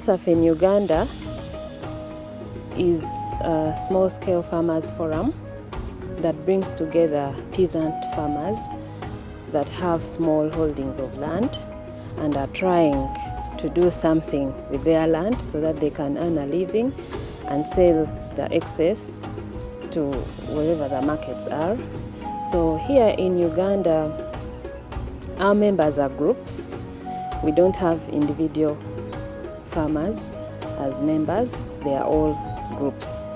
ESAFF in Uganda is a small-scale farmers forum that brings together peasant farmers that have small holdings of land and are trying to do something with their land so that they can earn a living and sell the excess to wherever the markets are. So here in Uganda, our members are groups. We don't have individual farmers as members, they are all groups.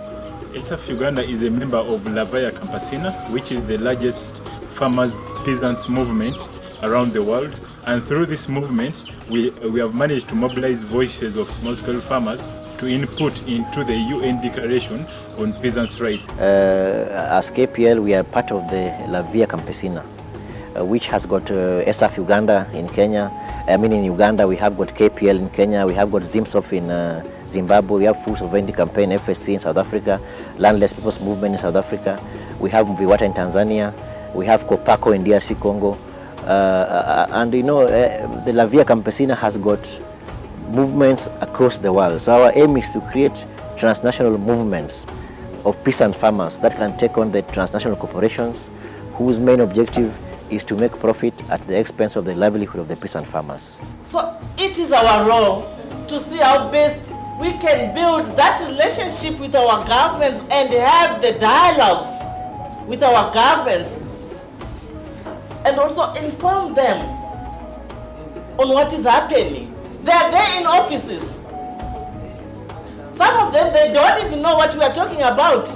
ESAFF Uganda is a member of Lavaya Campesina, which is the largest farmers peasants movement around the world. And through this movement, we have managed to mobilize voices of small-scale farmers to input into the UN Declaration on Peasants' Rights. As KPL, we are part of the Lavaya Campesina, which has got ESAFF Uganda in Kenya. In Uganda, we have got KPL in Kenya, we have got ZIMSOF in Zimbabwe, we have Food Sovereignty Campaign, FSC in South Africa, Landless People's Movement in South Africa, we have Mviwata in Tanzania, we have Kopako in DRC Congo, and you know, the Lavaya Campesina has got movements across the world. So our aim is to create transnational movements of peasant farmers that can take on the transnational corporations whose main objective is to make profit at the expense of the livelihood of the peasant farmers. So it is our role to see how best we can build that relationship with our governments and have the dialogues with our governments and also inform them on what is happening. They are there in offices. Some of them, they don't even know what we are talking about,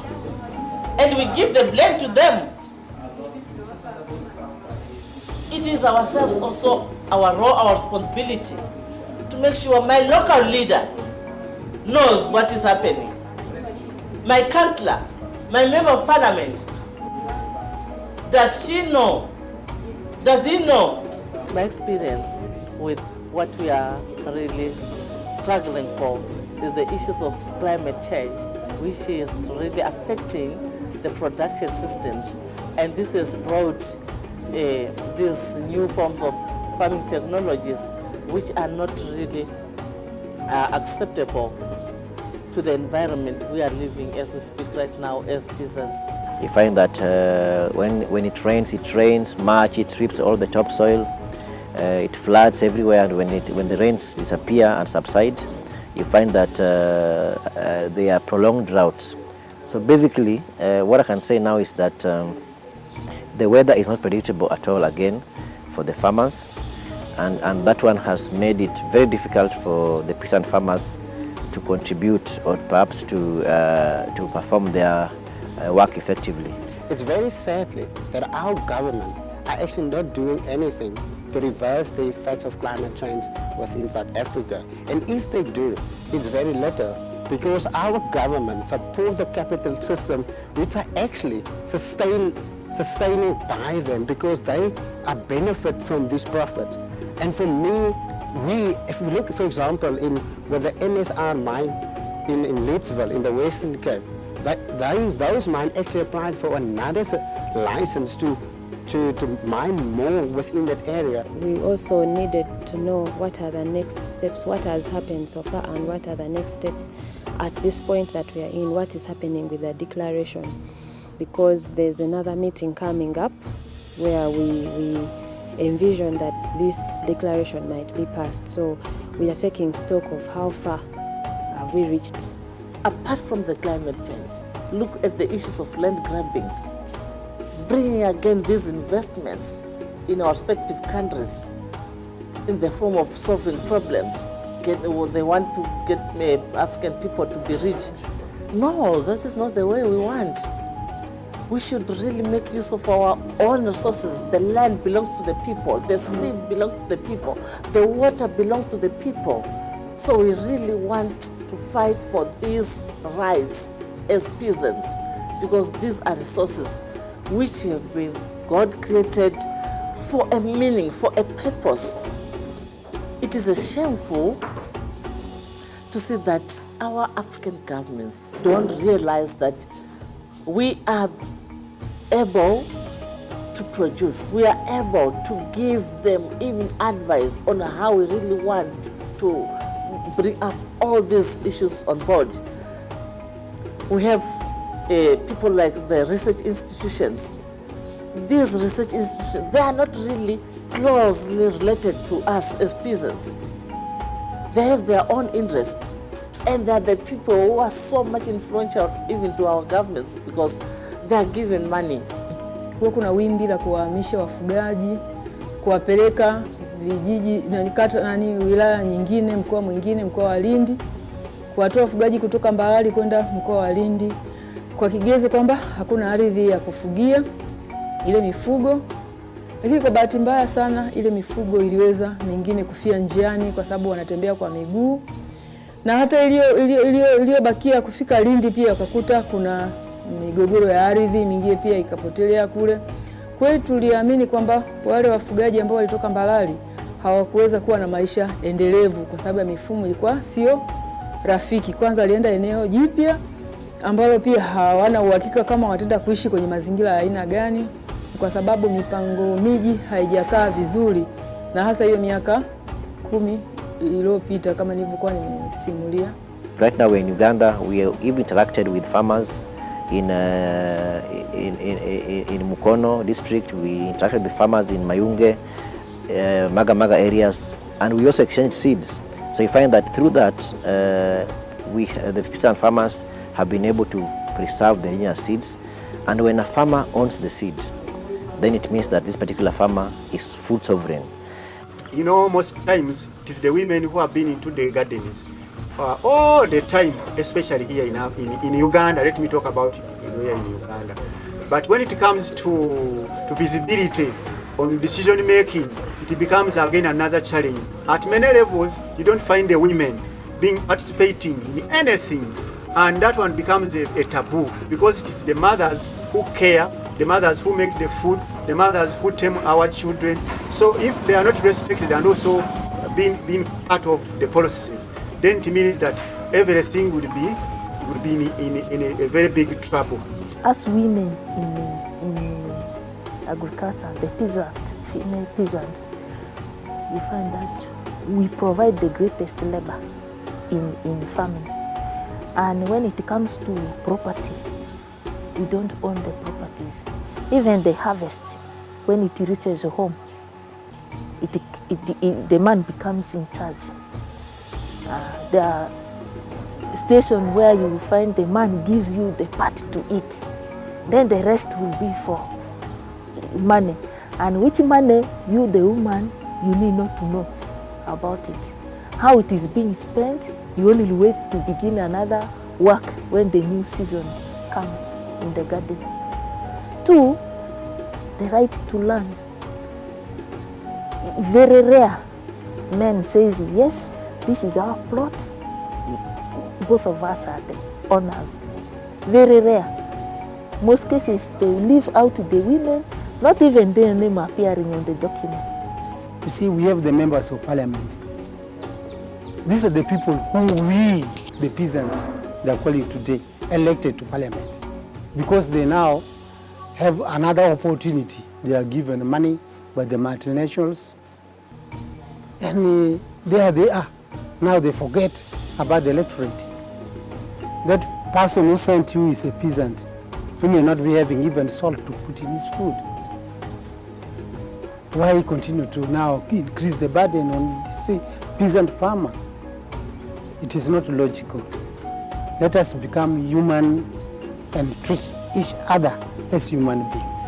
and we give the blame to them. It is ourselves also our role, our responsibility to make sure my local leader knows what is happening. My councillor, my member of parliament, does she know? Does he know? My experience with what we are really struggling for is the issues of climate change, which is really affecting the production systems. And this has brought these new forms of farming technologies which are not really acceptable to the environment we are living as we speak right now as peasants. You find that when it rains, March, it strips all the topsoil, it floods everywhere, and when the rains disappear and subside, you find that they are prolonged droughts. So basically, what I can say now is that the weather is not predictable at all again for the farmers, and that one has made it very difficult for the peasant farmers to contribute or perhaps to perform their work effectively. It's very sadly that our government are actually not doing anything to reverse the effects of climate change within South Africa. And if they do, it's very little, because our government support the capital system which are actually sustaining by them, because they are benefit from this profit. And for me, if we look, for example, with the MSR mine in Leedsville in the Western Cape, those mines actually applied for another license to mine more within that area. We also needed to know what are the next steps, what has happened so far, and what are the next steps at this point that we are in, what is happening with the declaration. Because there's another meeting coming up where we envision that this declaration might be passed. So we are taking stock of how far have we reached. Apart from the climate change, look at the issues of land grabbing, bringing again these investments in our respective countries in the form of solving problems. They want to get African people to be rich. No, that is not the way we want. We should really make use of our own resources. The land belongs to the people, the seed belongs to the people, the water belongs to the people. So we really want to fight for these rights as peasants, because these are resources which have been God created for a meaning, for a purpose. It is shameful to see that our African governments don't realize that we are able to produce, we are able to give them even advice on how we really want to bring up all these issues on board. We have people like the research institutions. These research institutions, they are not really closely related to us as peasants. They have their own interest, and they are the people who are so much influential even to our governments because they are given money. Kwa kuna wimbi la kuwahamisha wafugaji, kuwapeleka vijiji wilaya nyingine, mkoa mwingine, mkoa wa Lindi, kuwatoa wafugaji kutoka Mbarali kwenda mkoa wa Lindi kwa kigezo kwamba hakuna ardhi ya kufugia ile mifugo. Lakini kwa bahati mbaya sana ile mifugo iliweza mingine kufia njiani kwa sababu wanatembea kwa miguu, na hata iliyobakia kufika Lindi pia wakakuta kuna migogoro ya ardhi mingine pia ikapotelea kule. Kwa hiyo tuliamini kwamba wale wafugaji ambao walitoka Mbarali hawakuweza kuwa na maisha endelevu kwa sababu ya mifumo ilikuwa sio rafiki. Kwanza alienda eneo jipya ambalo pia hawana uhakika kama wataenda kuishi kwenye mazingira ya aina gani kwa sababu mipango miji haijakaa vizuri, na hasa hiyo miaka 10 iliyopita kama nilivyokuwa nimesimulia. Right now we're in Uganda. We've interacted with farmers in Mukono district. We interacted with farmers in Mayunge, Maga areas, and we also exchanged seeds. So you find that through that, the peasant farmers have been able to preserve the indigenous seeds. And when a farmer owns the seed, then it means that this particular farmer is food sovereign. You know, most times it is the women who have been into the gardens all the time, especially here in Uganda. Let me talk about here in Uganda. But when it comes to visibility on decision making, it becomes again another challenge. At many levels, you don't find the women participating in anything, and that one becomes a taboo because it is the mothers who care, the mothers who make the food, the mothers who tame our children. So if they are not respected and also being part of the processes, then it means that everything would be in a very big trouble. As women in agriculture, the female peasants, we find that we provide the greatest labor in farming. And when it comes to property, we don't own the properties. Even the harvest, when it reaches home, the man becomes in charge. There are stations where you will find the man gives you the part to eat. Then the rest will be for money. And which money, you the woman, you need not to know about it. How it is being spent, you only wait to begin another work when the new season comes in the garden. 2, the right to learn. Very rare. Man says, yes, this is our plot. Both of us are the owners. Very rare. Most cases, they leave out the women, not even their name appearing on the document. You see, we have the members of parliament. These are the people who we, the peasants, they are calling today, elected to parliament. Because they now have another opportunity. They are given money by the multinationals. And there they are. Now they forget about the electorate. That person who sent you is a peasant, who may not be having even salt to put in his food. Why continue to now increase the burden on the peasant farmer? It is not logical. Let us become human and treat each other as human beings.